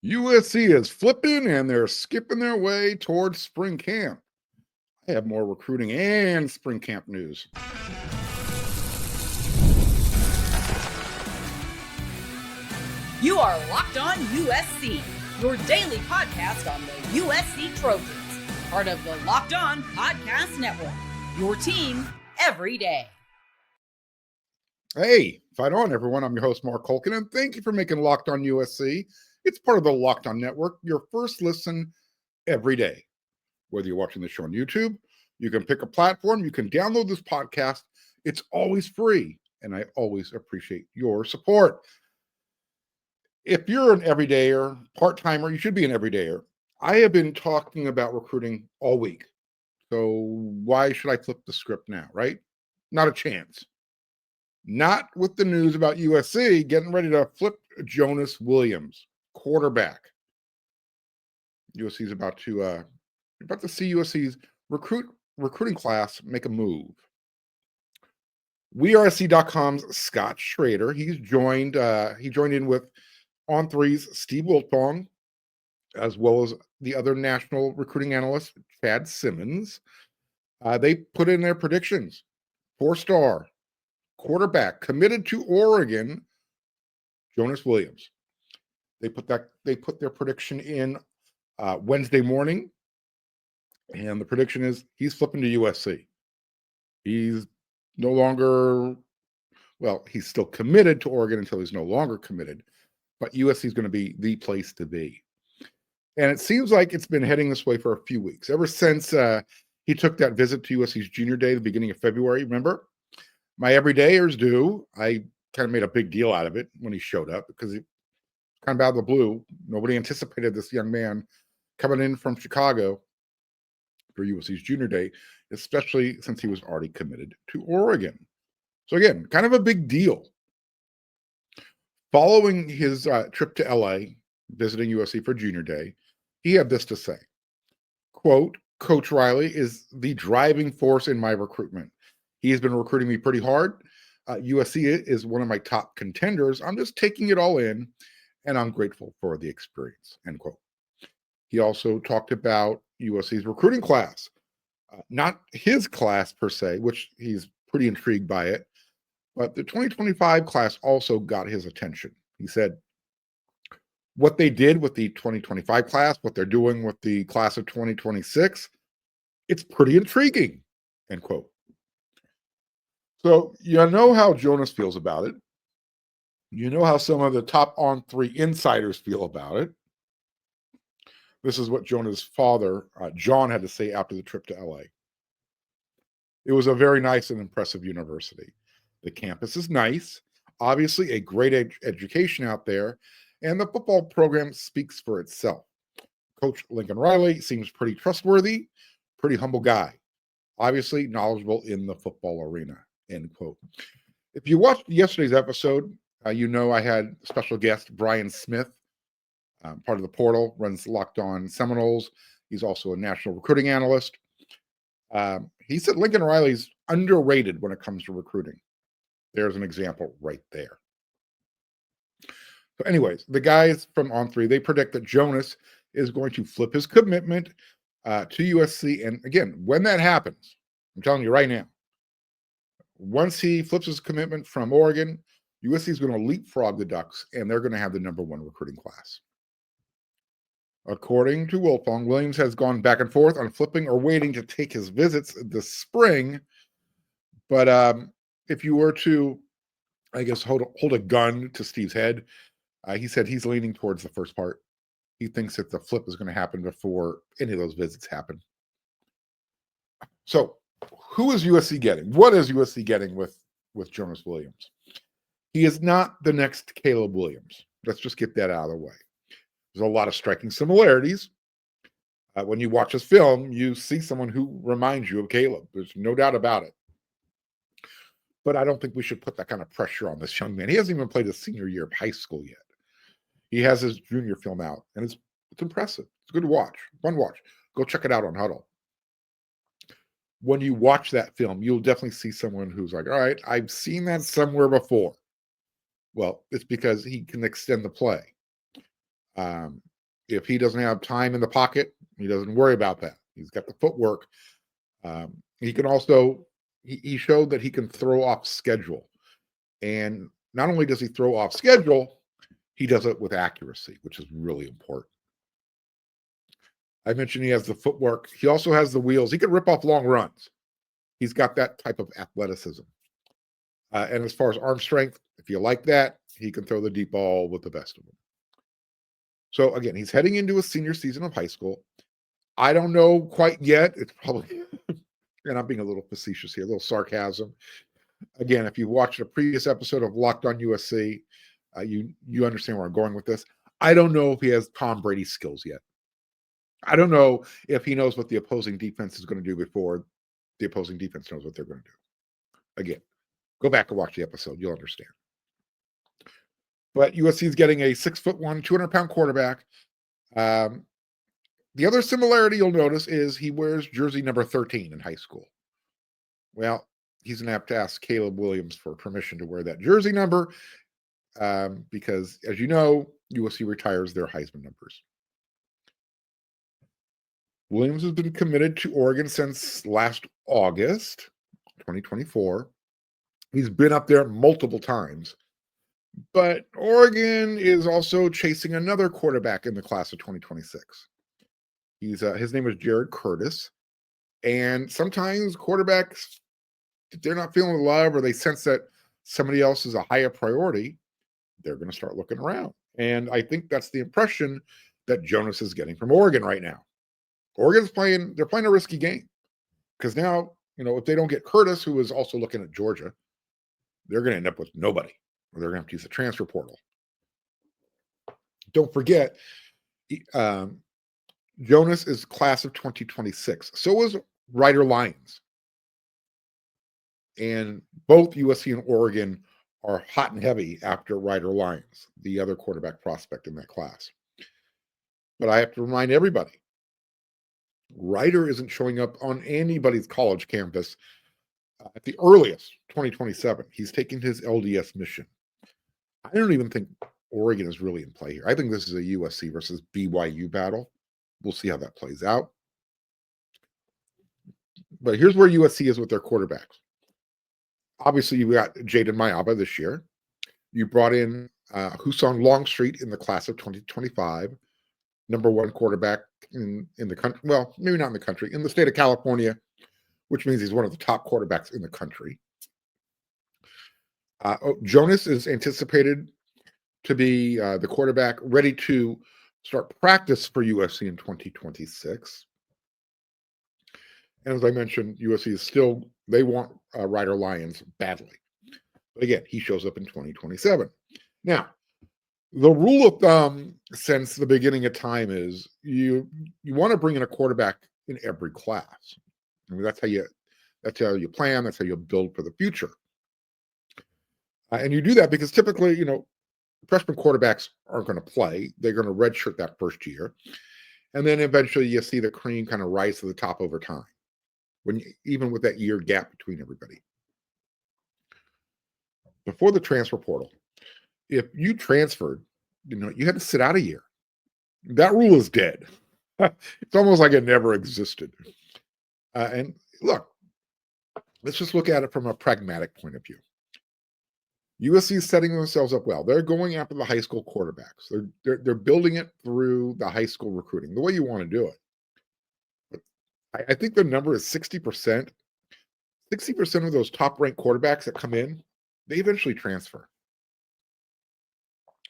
USC is flipping and they're skipping their way towards spring camp. I have more recruiting and spring camp news. You are Locked On USC, your daily podcast on the USC Trojans, part of the Locked On Podcast Network, your team every day. Hey, fight on, everyone. I'm your host, Mark Colkin, and thank you for making Locked On USC. It's part of the Locked On Network, your first listen every day. Whether you're watching the show on YouTube, you can pick a platform, you can download this podcast. It's always free, and I always appreciate your support. If you're an everydayer, part-timer, you should be an everydayer. I have been talking about recruiting all week. So why should I flip the script now, right? Not a chance. Not with the news about USC getting ready to flip Jonas Williams, quarterback. USC is about to see USC's recruiting class make a move. WeAreSC.com's Scott Schrader. He joined in with On3's Steve Wiltfong, as well as the other national recruiting analyst, Chad Simmons. They put in their predictions. 4-star quarterback committed to Oregon, Jonas Williams. They put their prediction in Wednesday morning, and the prediction is he's flipping to USC. He's no longer, he's still committed to Oregon until he's no longer committed, but USC is going to be the place to be. And it seems like it's been heading this way for a few weeks, ever since he took that visit to USC's junior day, the beginning of February. Remember? My everydayers do. I kind of made a big deal out of it when he showed up because he kind of out of the blue. Nobody anticipated this young man coming in from Chicago for USC's junior day, especially since he was already committed to Oregon. So again, kind of a big deal. Following his trip to LA, visiting USC for junior day, he had this to say, quote, "Coach Riley is the driving force in my recruitment. He has been recruiting me pretty hard. USC is one of my top contenders. I'm just taking it all in, and I'm grateful for the experience," end quote. He also talked about USC's recruiting class, not his class per se, which he's pretty intrigued by it, but the 2025 class also got his attention. He said, what they did with the 2025 class, what they're doing with the class of 2026, it's pretty intriguing, end quote. So you know how Jonas feels about it. You know how some of the top On3 insiders feel about it. This is what Jonas' father, John, had to say after the trip to LA. It was a very nice and impressive university. The campus is nice, obviously a great education out there, and the football program speaks for itself. Coach Lincoln Riley seems pretty trustworthy, pretty humble guy, obviously knowledgeable in the football arena, end quote. If you watched yesterday's episode, you know I had special guest Brian Smith, part of the portal, runs Locked On Seminoles. He's also a national recruiting analyst. He said Lincoln Riley's underrated when it comes to recruiting. There's an example right there. So anyways, the guys from On3, they predict that Jonas is going to flip his commitment to USC. And again, when that happens, I'm telling you right now, once he flips his commitment from Oregon, USC is going to leapfrog the Ducks, and they're going to have the #1 recruiting class. According to Wiltfong, Williams has gone back and forth on flipping or waiting to take his visits this spring. But if you were to, I guess, hold a gun to Steve's head, he said he's leaning towards the first part. He thinks that the flip is going to happen before any of those visits happen. So who is USC getting? What is USC getting with Jonas Williams? He is not the next Caleb Williams. Let's just get that out of the way. There's a lot of striking similarities. When you watch his film, you see someone who reminds you of Caleb. There's no doubt about it. But I don't think we should put that kind of pressure on this young man. He hasn't even played his senior year of high school yet. He has his junior film out, and it's impressive. It's good to watch. Fun watch. Go check it out on Huddle. When you watch that film, you'll definitely see someone who's like, all right, I've seen that somewhere before. Well, it's because he can extend the play. If he doesn't have time in the pocket, he doesn't worry about that. He's got the footwork. He can also, he showed that he can throw off schedule. And not only does he throw off schedule, he does it with accuracy, which is really important. I mentioned he has the footwork. He also has the wheels. He can rip off long runs. He's got that type of athleticism. And as far as arm strength, if you like that, he can throw the deep ball with the best of them. So again, he's heading into a senior season of high school. I don't know quite yet. It's probably, and I'm being a little facetious here, a little sarcasm. Again, if you watched a previous episode of Locked On USC, you understand where I'm going with this. I don't know if he has Tom Brady skills yet. I don't know if he knows what the opposing defense is going to do before the opposing defense knows what they're going to do. Again, go back and watch the episode. You'll understand. But USC is getting a 6'1", 200-pound quarterback. The other similarity you'll notice is he wears jersey number 13 in high school. Well, he's going to have to ask Caleb Williams for permission to wear that jersey number because, as you know, USC retires their Heisman numbers. Williams has been committed to Oregon since last August, 2024. He's been up there multiple times. But Oregon is also chasing another quarterback in the class of 2026. His name is Jared Curtis. And sometimes quarterbacks, if they're not feeling the love or they sense that somebody else is a higher priority, they're going to start looking around. And I think that's the impression that Jonas is getting from Oregon right now. Oregon's they're playing a risky game because now, if they don't get Curtis, who is also looking at Georgia, they're going to end up with nobody, or they're going to have to use the transfer portal. Don't forget, Jonas is class of 2026. So is Ryder Lyons. And both USC and Oregon are hot and heavy after Ryder Lyons, the other quarterback prospect in that class. But I have to remind everybody, Ryder isn't showing up on anybody's college campus at the earliest 2027. He's taking his LDS mission. I don't even think Oregon is really in play here. I think this is a USC versus BYU battle. We'll see how that plays out. But here's where USC is with their quarterbacks. Obviously, you got Jaden Mayaba this year. You brought in Husong Longstreet in the class of 2025, number 1 quarterback in the country. Well, maybe not in the country, in the state of California, which means he's one of the top quarterbacks in the country. Jonas is anticipated to be the quarterback ready to start practice for USC in 2026. And as I mentioned, USC is still, they want Ryder Lyons badly. But again, he shows up in 2027. Now, the rule of thumb since the beginning of time is you want to bring in a quarterback in every class. I mean, that's how you plan, that's how you build for the future. And you do that because typically, freshman quarterbacks aren't going to play. They're going to redshirt that first year. And then eventually you see the cream kind of rise to the top over time, even with that year gap between everybody. Before the transfer portal, if you transferred, you had to sit out a year. That rule is dead. It's almost like it never existed. And look, let's just look at it from a pragmatic point of view. USC is setting themselves up well. They're going after the high school quarterbacks. They're building it through the high school recruiting, the way you want to do it. But I think the number is 60%. 60% of those top-ranked quarterbacks that come in, they eventually transfer.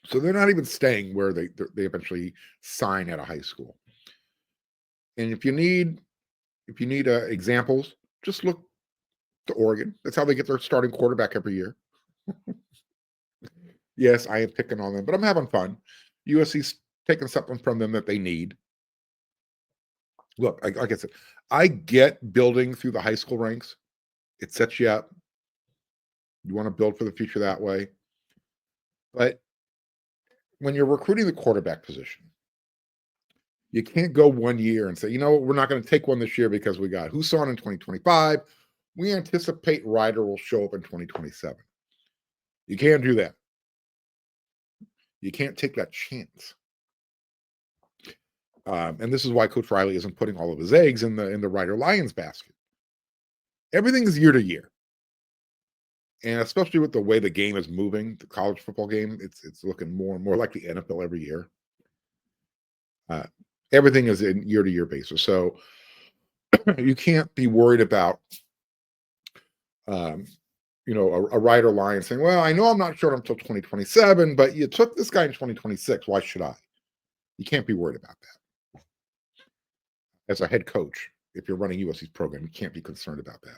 So they're not even staying where they eventually sign at a high school. And if you need examples, just look to Oregon. That's how they get their starting quarterback every year. Yes, I am picking on them, but I'm having fun. USC's taking something from them that they need. Look, like I said, I get building through the high school ranks. It sets you up. You want to build for the future that way. But when you're recruiting the quarterback position, you can't go 1 year and say, we're not going to take one this year because we got Husson in 2025. We anticipate Ryder will show up in 2027. You can't do that. You can't take that chance. And this is why Coach Riley isn't putting all of his eggs in the Rider Lions basket. Everything is year to year. And especially with the way the game is moving, the college football game, it's looking more and more like the NFL every year. Uh, Everything is in year to year basis. So you can't be worried about, um, a Rider Lion saying, well, I know I'm not short until 2027, but you took this guy in 2026. Why should I? You can't be worried about that. As a head coach, if you're running USC's program, you can't be concerned about that.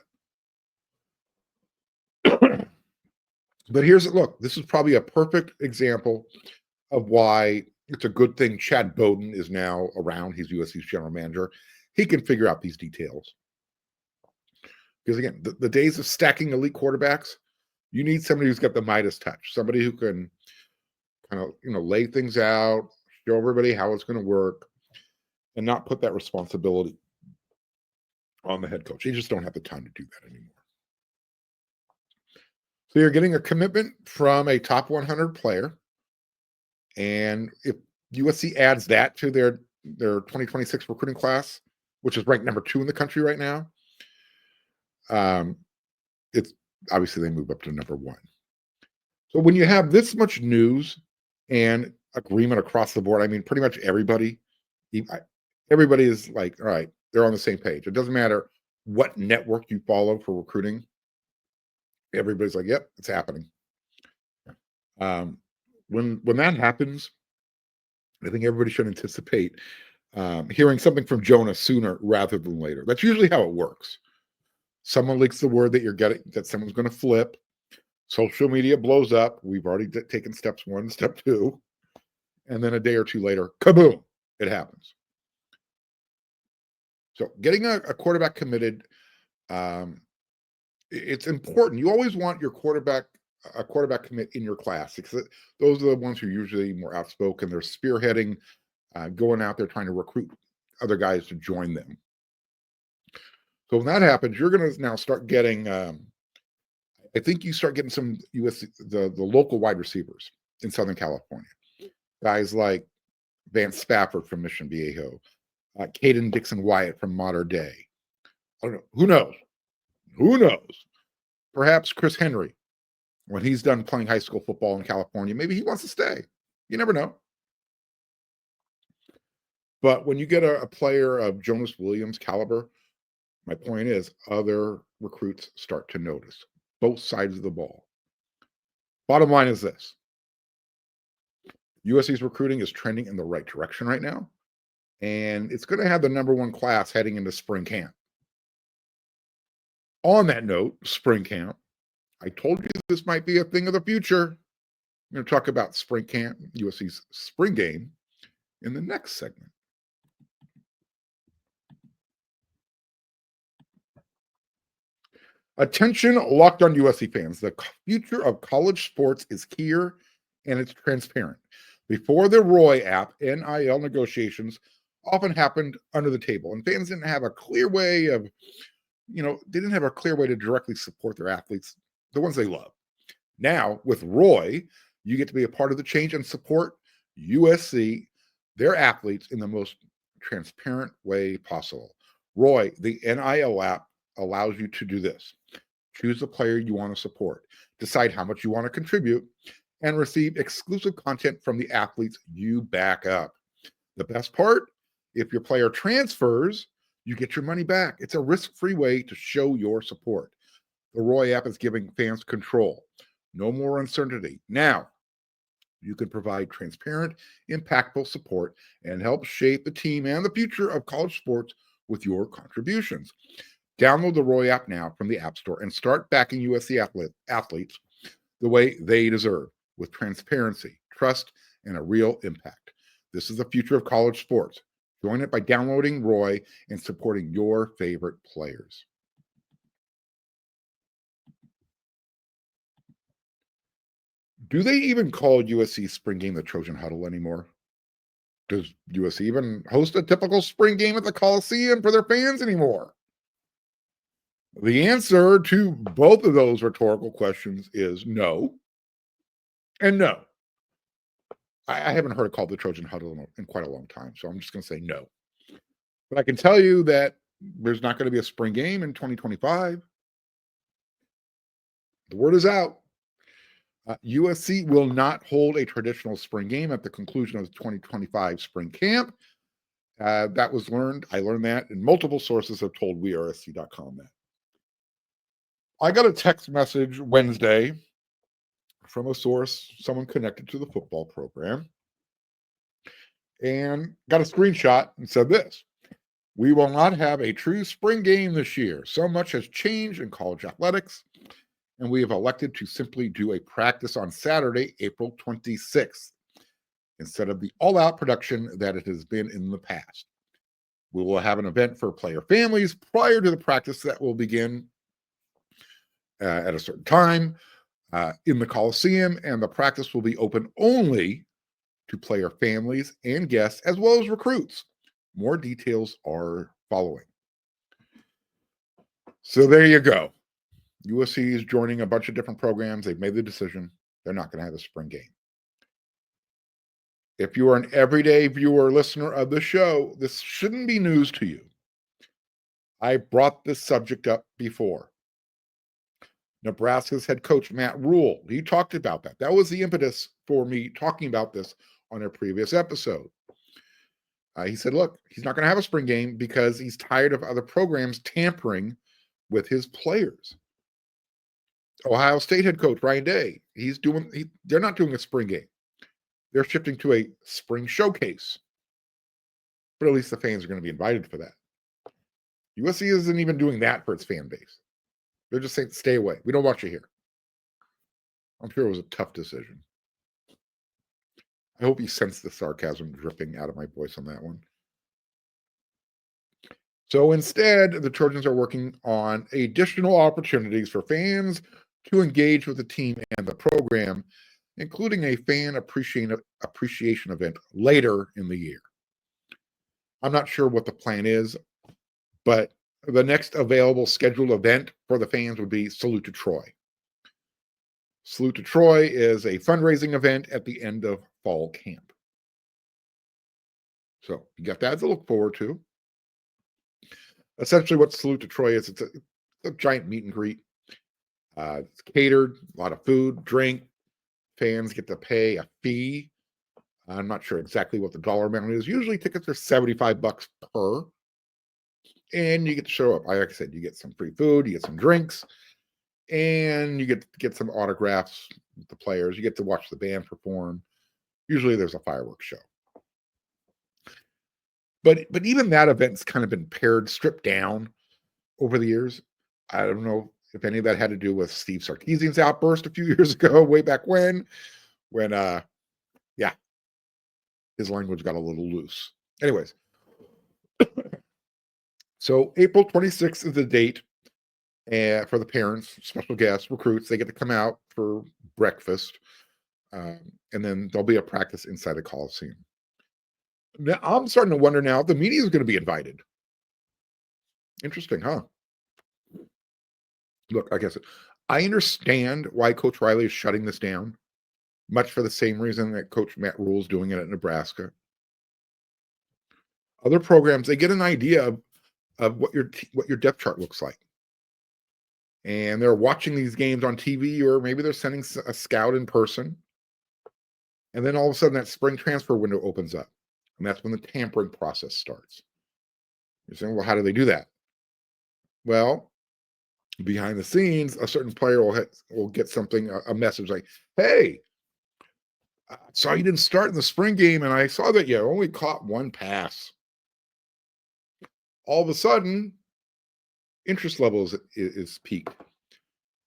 But look, this is probably a perfect example of why it's a good thing Chad Bowden is now around. He's USC's general manager. He can figure out these details. Because again, the days of stacking elite quarterbacks, you need somebody who's got the Midas touch, somebody who can kind of, lay things out, show everybody how it's going to work, and not put that responsibility on the head coach. They just don't have the time to do that anymore. So you're getting a commitment from a top 100 player. And if USC adds that to their 2026 recruiting class, which is ranked number 2 in the country right now, it's obviously they move up to number 1. So when you have this much news and agreement across the board, I mean, pretty much everybody is like, all right, they're on the same page. It doesn't matter what network you follow for recruiting. Everybody's like, yep, it's happening. When that happens, I think everybody should anticipate hearing something from Jonah sooner rather than later. That's usually how it works. Someone leaks the word that you're getting, that someone's going to flip. Social media blows up. We've already taken steps 1, step 2. And then a day or 2 later, kaboom, it happens. So getting a quarterback committed, it's important. You always want a quarterback commit in your class, because those are the ones who are usually more outspoken. They're spearheading, going out there trying to recruit other guys to join them. So when that happens, you're going to now start getting, I think you start getting some USC, the local wide receivers in Southern California. Guys like Vance Spafford from Mission Viejo, Caden Dixon-Wyatt from Mater Dei. I don't know. Who knows? Who knows? Perhaps Chris Henry, when he's done playing high school football in California, maybe he wants to stay. You never know. But when you get a player of Jonas Williams' caliber, my point is other recruits start to notice both sides of the ball. Bottom line is this. USC's recruiting is trending in the right direction right now, and it's going to have the number 1 class heading into spring camp. On that note, spring camp, I told you this might be a thing of the future. I'm going to talk about spring camp, USC's spring game, in the next segment. Attention, Locked On USC fans. The future of college sports is here, and it's transparent. Before the Roy app, NIL negotiations often happened under the table, and fans didn't have a clear way of, they didn't have a clear way to directly support their athletes, the ones they love. Now, with Roy, you get to be a part of the change and support USC, their athletes, in the most transparent way possible. Roy, the NIL app, allows you to do this. Choose the player you want to support, decide how much you want to contribute, and receive exclusive content from the athletes you back up. The best part, if your player transfers, you get your money back. It's a risk-free way to show your support. The Roy app is giving fans control. No more uncertainty. Now, you can provide transparent, impactful support and help shape the team and the future of college sports with your contributions. Download the Roy app now from the App Store and start backing USC athletes the way they deserve, with transparency, trust, and a real impact. This is the future of college sports. Join it by downloading Roy and supporting your favorite players. Do they even call USC spring game the Trojan Huddle anymore? Does USC even host a typical spring game at the Coliseum for their fans anymore? The answer to both of those rhetorical questions is no and no. I haven't heard it called the Trojan Huddle in quite a long time, so I'm just going to say no. But I can tell you that there's not going to be a spring game in 2025. The word is out. USC will not hold a traditional spring game at the conclusion of the 2025 spring camp. That was learned. I learned that, and multiple sources have told WeAreSC.com that. I got a text message Wednesday from a source, someone connected to the football program, and got a screenshot and said this: "We will not have a true spring game this year. So much has changed in college athletics, and we have elected to simply do a practice on Saturday, April 26th, instead of the all-out production that it has been in the past. We will have an event for player families prior to the practice that will begin at a certain time in the Coliseum, and the practice will be open only to player families and guests, as well as recruits. More details are following." So there you go. USC is joining a bunch of different programs. They've made the decision. They're not going to have a spring game. If you are an everyday viewer or listener of the show, this shouldn't be news to you. I brought this subject up before. Nebraska's head coach, Matt Rule, he talked about that. That was the impetus for me talking about this on a previous episode. He said, look, he's not going to have a spring game because he's tired of other programs tampering with his players. Ohio State head coach, Ryan Day, they're not doing a spring game. They're shifting to a spring showcase. But at least the fans are going to be invited for that. USC isn't even doing that for its fan base. They're just saying, stay away. We don't want you here. I'm sure it was a tough decision. I hope you sense the sarcasm dripping out of my voice on that one. So instead, the Trojans are working on additional opportunities for fans to engage with the team and the program, including a fan appreciation event later in the year. I'm not sure what the plan is, but the next available scheduled event for the fans would be Salute to Troy. Salute to Troy is a fundraising event at the end of fall camp. So you got that to look forward to. Essentially what Salute to Troy is, it's a giant meet and greet. It's catered, a lot of food, drink. Fans get to pay a fee. I'm not sure exactly what the dollar amount is. Usually tickets are $75 per. And you get to show up. Like I said, you get some free food, you get some drinks, and you get some autographs with the players. You get to watch the band perform. Usually there's a fireworks show. But even that event's kind of been stripped down over the years. I don't know if any of that had to do with Steve Sarkisian's outburst a few years ago, way back when his language got a little loose. Anyways, so April 26th is the date for the parents, special guests, recruits. They get to come out for breakfast, and then there'll be a practice inside the Coliseum. Now, I'm starting to wonder now if the media is going to be invited. Interesting, huh? Look, like I said, I understand why Coach Riley is shutting this down, much for the same reason that Coach Matt Rule is doing it at Nebraska. Other programs, they get an idea of what your depth chart looks like. And they're watching these games on TV, or maybe they're sending a scout in person. And then all of a sudden that spring transfer window opens up. And that's when the tampering process starts. You're saying, well, how do they do that? Well, behind the scenes, a certain player will get something, a message like, hey, I saw you didn't start in the spring game, and I saw that you only caught one pass. All of a sudden, interest levels is peaked.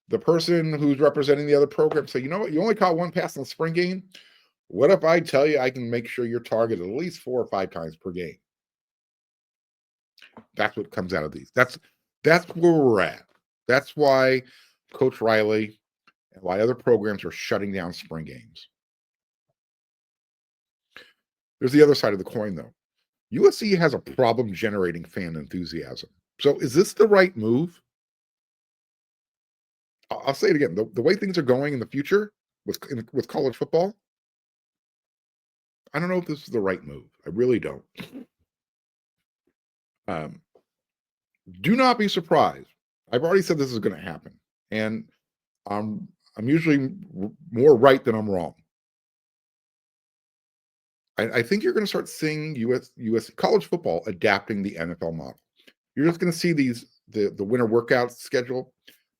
The person who's representing the other program say, you know what, you only caught one pass in the spring game. What if I tell you I can make sure you're targeted at least 4 or 5 times per game? That's what comes out of these. That's where we're at. That's why Coach Riley and why other programs are shutting down spring games. There's the other side of the coin, though. USC has a problem generating fan enthusiasm. So is this the right move? I'll say it again. The way things are going in the future with college football, I don't know if this is the right move. I really don't. Um, do not be surprised. I've already said this is going to happen, and I'm I'm usually more right than I'm wrong. I think you're going to start seeing US college football adapting the NFL model. You're just going to see the winter workout schedule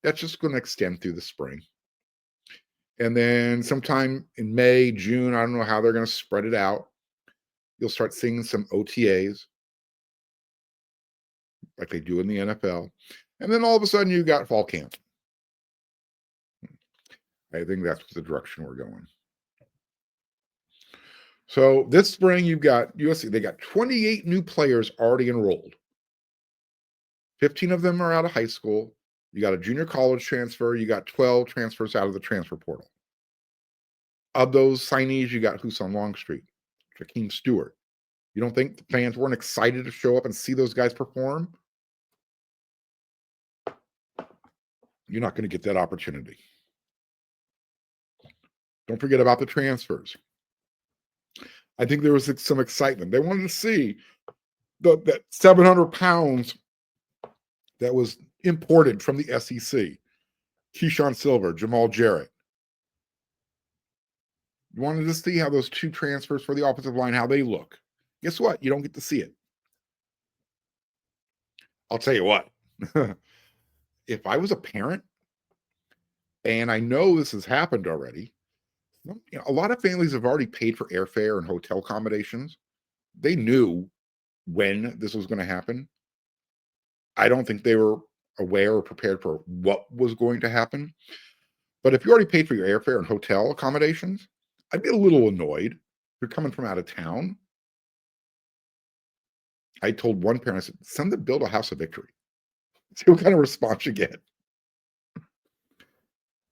that's just going to extend through the spring. And then sometime in May, June, I don't know how they're going to spread it out. You'll start seeing some OTAs like they do in the NFL. And then all of a sudden you got fall camp. I think that's the direction we're going. So this spring you've got USC, they got 28 new players already enrolled. 15 of them are out of high school. You got a junior college transfer. You got 12 transfers out of the transfer portal. Of those signees, you got Husan Longstreet, Jakeem Stewart. You don't think the fans weren't excited to show up and see those guys perform? You're not going to get that opportunity. Don't forget about the transfers. I think there was some excitement. They wanted to see that 700 pounds that was imported from the SEC. Keyshawn Silver, Jamal Jarrett. You wanted to see how those two transfers for the offensive line, how they look. Guess what? You don't get to see it. I'll tell you what. If I was a parent, and I know this has happened already, a lot of families have already paid for airfare and hotel accommodations. They knew when this was going to happen. I don't think they were aware or prepared for what was going to happen. But if you already paid for your airfare and hotel accommodations, I'd be a little annoyed if you're coming from out of town. I told one parent, I said, send them to build a house of victory. See what kind of response you get.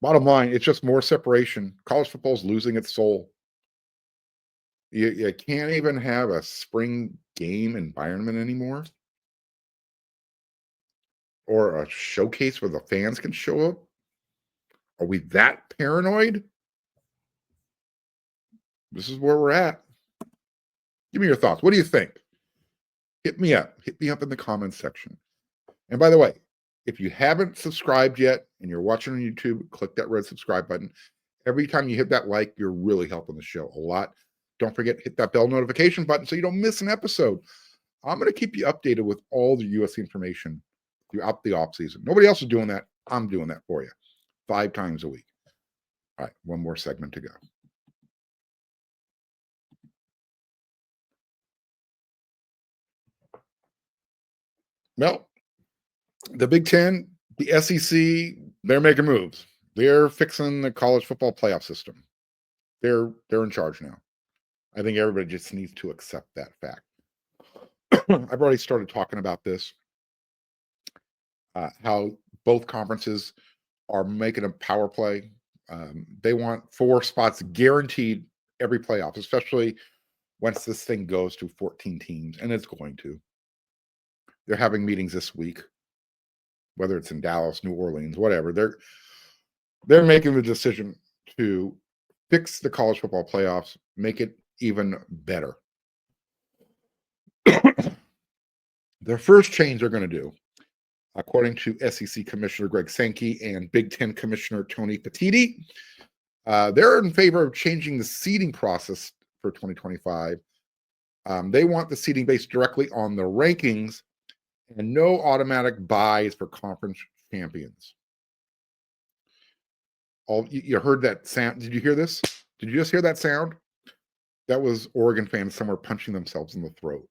Bottom line, it's just more separation. College football is losing its soul. You can't even have a spring game environment anymore, or a showcase where the fans can show up. Are we that paranoid? This is where we're at. Give me your thoughts. What do you think? Hit me up. Hit me up in the comments section. And by the way, if you haven't subscribed yet and you're watching on YouTube, click that red subscribe button. Every time you hit that like, you're really helping the show a lot. Don't forget, hit that bell notification button so you don't miss an episode. I'm going to keep you updated with all the USC information throughout the off season. Nobody else is doing that. I'm doing that for you 5 times a week. All right, one more segment to go. Well, the Big Ten, the SEC, they're making moves. They're fixing the college football playoff system. They're in charge now. I think everybody just needs to accept that fact. I've already started talking about this, how both conferences are making a power play. They want 4 spots guaranteed every playoff, especially once this thing goes to 14 teams, and it's going to. They're having meetings this week, whether it's in Dallas, New Orleans, whatever. They're making the decision to fix the college football playoffs, make it even better. Their first change they're going to do, according to SEC Commissioner Greg Sankey and Big Ten Commissioner Tony Petitti, they're in favor of changing the seeding process for 2025. They want the seeding based directly on the rankings and no automatic buys for conference champions. You heard that sound? Did you hear this? Did you just hear that sound? That was Oregon fans somewhere punching themselves in the throat.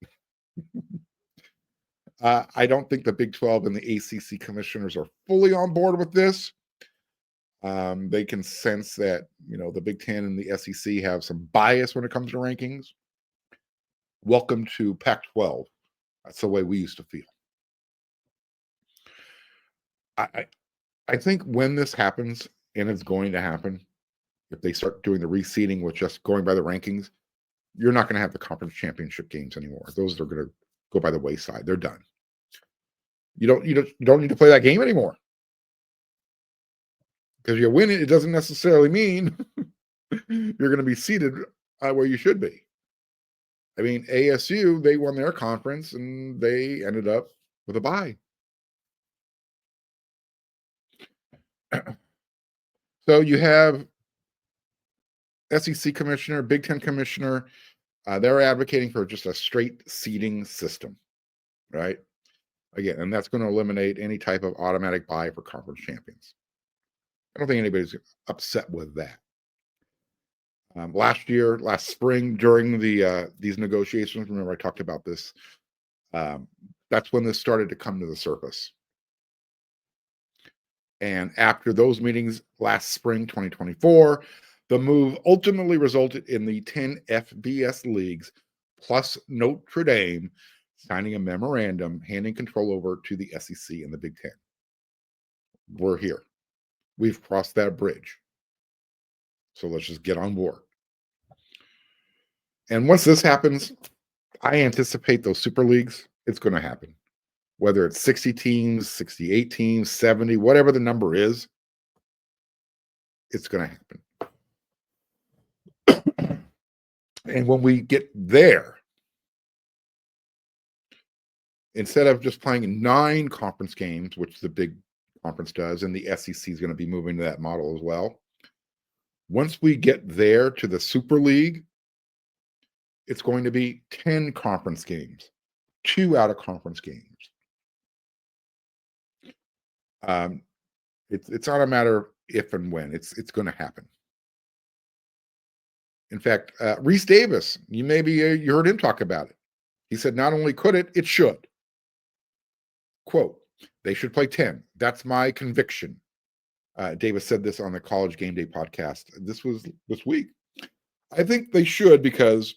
I don't think the Big 12 and the ACC commissioners are fully on board with this. They can sense that, the Big 10 and the SEC have some bias when it comes to rankings. Welcome to Pac-12. That's the way we used to feel. I think when this happens, and it's going to happen, if they start doing the reseeding with just going by the rankings, you're not going to have the conference championship games anymore. Those are going to go by the wayside. They're done. You don't need to play that game anymore. Because you win it doesn't necessarily mean you're going to be seated where you should be. I mean, ASU, they won their conference and they ended up with a bye. So you have SEC commissioner, Big Ten commissioner, they're advocating for just a straight seeding system, right? Again, and that's going to eliminate any type of automatic bye for conference champions. I don't think anybody's upset with that. Last spring, during these negotiations, remember I talked about this. That's when this started to come to the surface. And after those meetings last spring, 2024, the move ultimately resulted in the 10 FBS leagues plus Notre Dame signing a memorandum handing control over to the SEC and the Big Ten. We're here. We've crossed that bridge. So let's just get on board. And once this happens, I anticipate those super leagues, it's going to happen. Whether it's 60 teams, 68 teams, 70, whatever the number is, it's going to happen. And when we get there, instead of just playing 9 conference games, which the big conference does, and the SEC is going to be moving to that model as well. Once we get there to the Super League, it's going to be 10 conference games, 2 out of conference games. It's not a matter of if and when. It's going to happen. In fact, Reese Davis, you heard him talk about it. He said not only could it, it should. Quote, they should play 10. That's my conviction. Davis said this on the College Game Day podcast. This was this week. I think they should because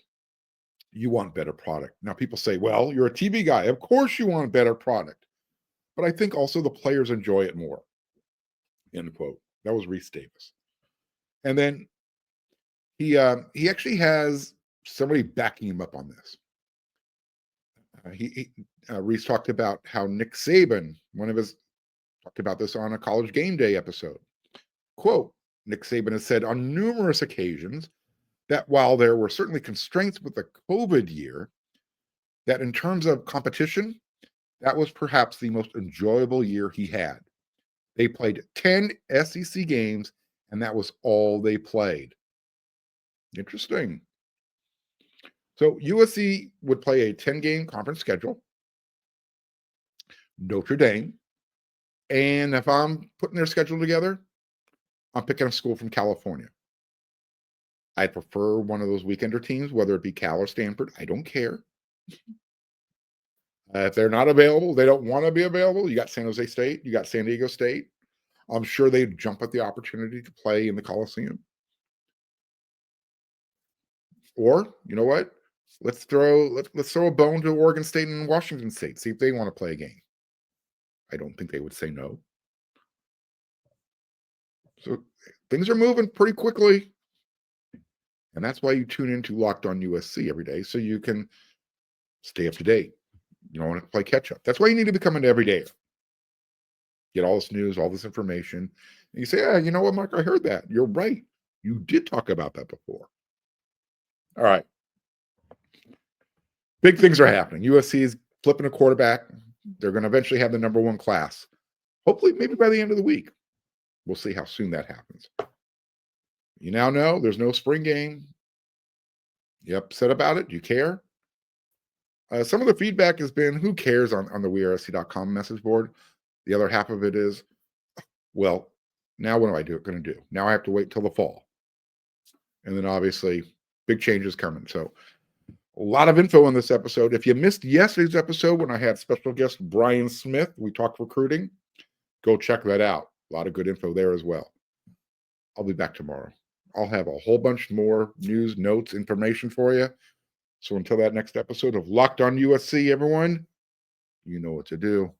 you want better product. Now, people say, well, you're a TV guy. Of course you want better product. But I think also the players enjoy it more. End quote. That was Reese Davis. And then he actually has somebody backing him up on this. Reese talked about how Nick Saban, talked about this on a College Game Day episode. Quote, Nick Saban has said on numerous occasions that while there were certainly constraints with the COVID year, that in terms of competition, that was perhaps the most enjoyable year he had. They played 10 SEC games, and that was all they played. Interesting. So USC would play a 10-game conference schedule. Notre Dame. And if I'm putting their schedule together, I'm picking a school from California. I'd prefer one of those weekender teams, whether it be Cal or Stanford. I don't care. If they're not available, they don't want to be available. You got San Jose State, you got San Diego State. I'm sure they'd jump at the opportunity to play in the Coliseum. Or, you know what? Let's throw a bone to Oregon State and Washington State, see if they want to play a game. I don't think they would say no. So things are moving pretty quickly. And that's why you tune into Locked On USC every day, so you can stay up to date. You don't want to play catch up. That's why you need to become an everydayer. Get all this news, all this information. And you say, yeah, you know what, Mark, I heard that. You're right. You did talk about that before. All right. Big things are happening. USC is flipping a quarterback. They're going to eventually have the #1 class. Hopefully, maybe by the end of the week. We'll see how soon that happens. You now know there's no spring game. You upset about it? Do you care? Some of the feedback has been, who cares on the WeAreSC.com message board? The other half of it is, well, now what am I going to do? Now I have to wait till the fall. And then obviously, big changes coming. So a lot of info in this episode. If you missed yesterday's episode when I had special guest Brian Smith, we talked recruiting, go check that out. A lot of good info there as well. I'll be back tomorrow. I'll have a whole bunch more news, notes, information for you. So until that next episode of Locked On USC, everyone, you know what to do.